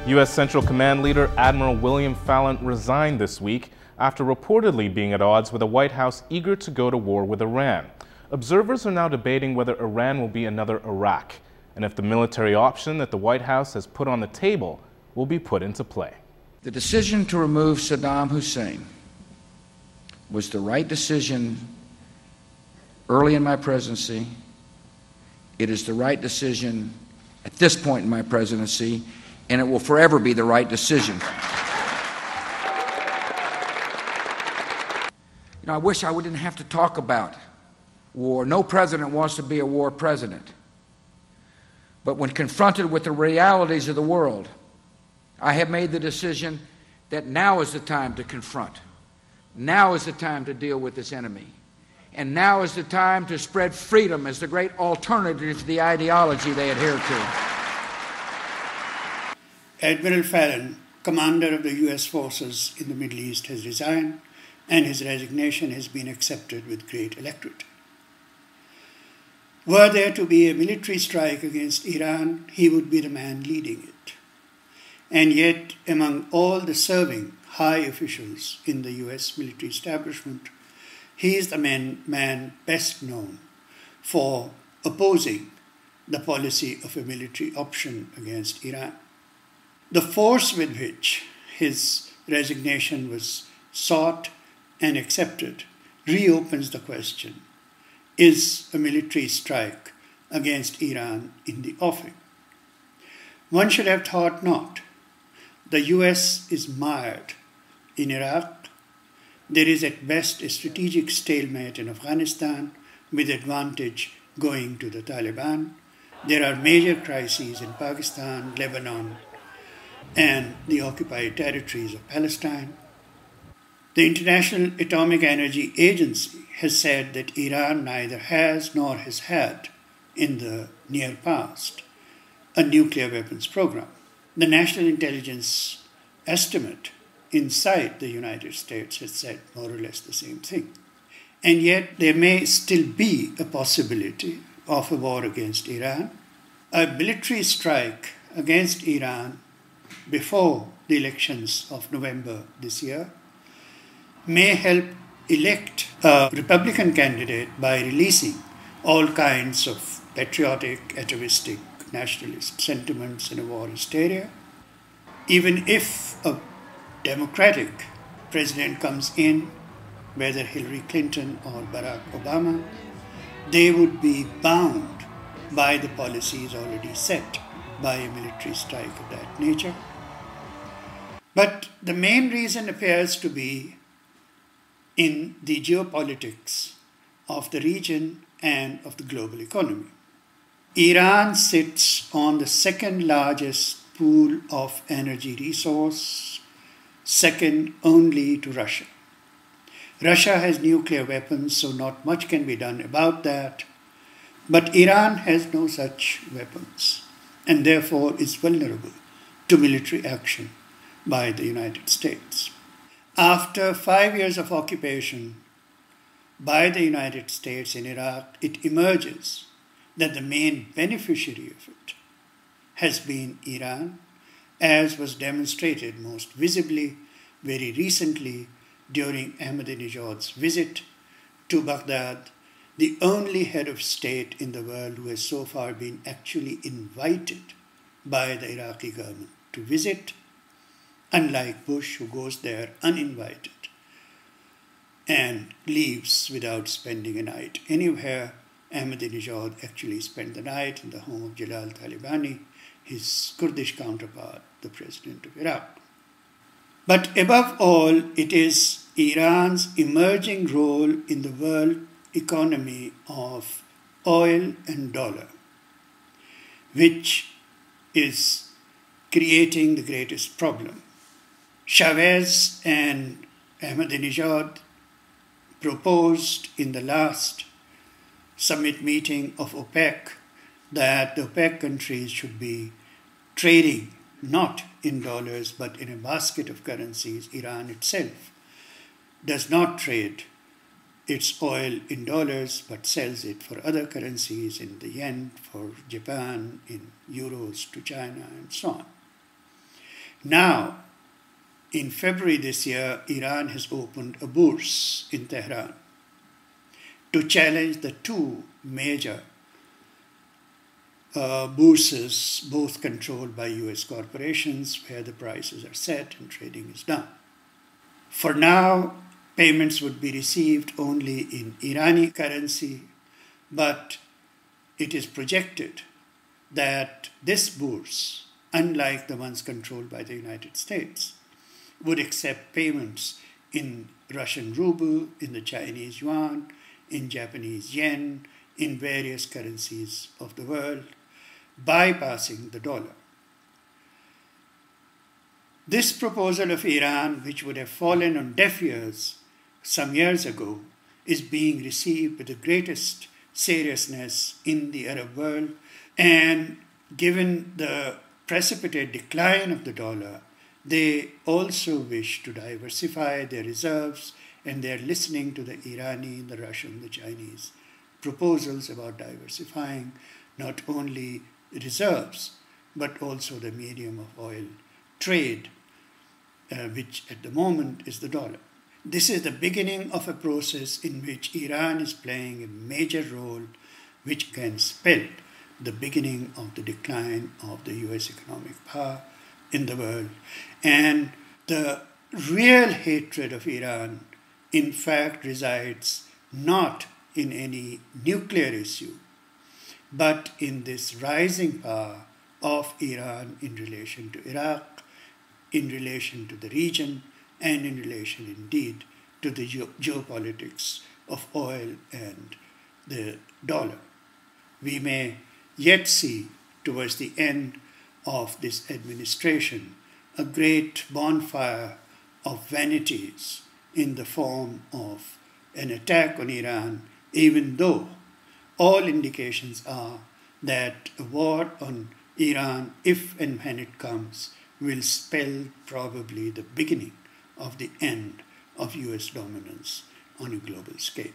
U.S. Central Command leader Admiral William Fallon resigned this week after reportedly being at odds with a White House eager to go to war with Iran. Observers are now debating whether Iran will be another Iraq, and if the military option that the White House has put on the table will be put into play. The decision to remove Saddam Hussein was the right decision early in my presidency. It is the right decision at this point in my presidency, and it will forever be the right decision. I wish I wouldn't have to talk about war. No president wants to be a war president. But when confronted with the realities of the world, I have made the decision that now is the time to confront. Now is the time to deal with this enemy. And now is the time to spread freedom as the great alternative to the ideology they adhere to. Admiral Fallon, commander of the U.S. forces in the Middle East, has resigned, and his resignation has been accepted with great alacrity. Were there to be a military strike against Iran, he would be the man leading it. And yet, among all the serving high officials in the U.S. military establishment, he is the man best known for opposing the policy of a military option against Iran. The force with which his resignation was sought and accepted reopens the question, is a military strike against Iran in the offing? One should have thought not. The US is mired in Iraq. There is at best a strategic stalemate in Afghanistan, with advantage going to the Taliban. There are major crises in Pakistan, Lebanon, and the occupied territories of Palestine. The International Atomic Energy Agency has said that Iran neither has nor has had, in the near past, a nuclear weapons program. The National Intelligence estimate inside the United States has said more or less the same thing. And yet there may still be a possibility of a war against Iran. A military strike against Iran before the elections of November this year may help elect a Republican candidate by releasing all kinds of patriotic, atavistic, nationalist sentiments in a war hysteria. Even if a Democratic president comes in, whether Hillary Clinton or Barack Obama, they would be bound by the policies already set by a military strike of that nature. But the main reason appears to be in the geopolitics of the region and of the global economy. Iran sits on the second largest pool of energy resource, second only to Russia. Russia has nuclear weapons, so not much can be done about that. But Iran has no such weapons, and therefore is vulnerable to military action by the United States. After 5 years of occupation by the United States in Iraq, it emerges that the main beneficiary of it has been Iran, as was demonstrated most visibly very recently during Ahmadinejad's visit to Baghdad, the only head of state in the world who has so far been actually invited by the Iraqi government to visit, unlike Bush, who goes there uninvited and leaves without spending a night anywhere. Ahmadinejad actually spent the night in the home of Jalal Talibani, his Kurdish counterpart, the president of Iraq. But above all, it is Iran's emerging role in the world economy of oil and dollar, which is creating the greatest problem. Chavez and Ahmadinejad proposed in the last summit meeting of OPEC that the OPEC countries should be trading not in dollars but in a basket of currencies. Iran itself does not trade its oil in dollars but sells it for other currencies, in the yen for Japan, in euros to China, and so on. Now, in February this year, Iran has opened a bourse in Tehran to challenge the two major bourses, both controlled by US corporations, where the prices are set and trading is done. For now, payments would be received only in Irani currency, but it is projected that this bourse, unlike the ones controlled by the United States, would accept payments in Russian ruble, in the Chinese yuan, in Japanese yen, in various currencies of the world, bypassing the dollar. This proposal of Iran, which would have fallen on deaf ears some years ago, is being received with the greatest seriousness in the Arab world, and given the precipitate decline of the dollar, they also wish to diversify their reserves, and they are listening to the Irani, the Russian, the Chinese proposals about diversifying not only reserves, but also the medium of oil trade, which at the moment is the dollar. This is the beginning of a process in which Iran is playing a major role, which can spell the beginning of the decline of the US economic power in the world. And the real hatred of Iran, in fact, resides not in any nuclear issue, but in this rising power of Iran in relation to Iraq, in relation to the region, and in relation indeed to the geopolitics of oil and the dollar. We may yet see towards the end of this administration a great bonfire of vanities in the form of an attack on Iran, even though all indications are that a war on Iran, if and when it comes, will spell probably the beginning of the end of US dominance on a global scale.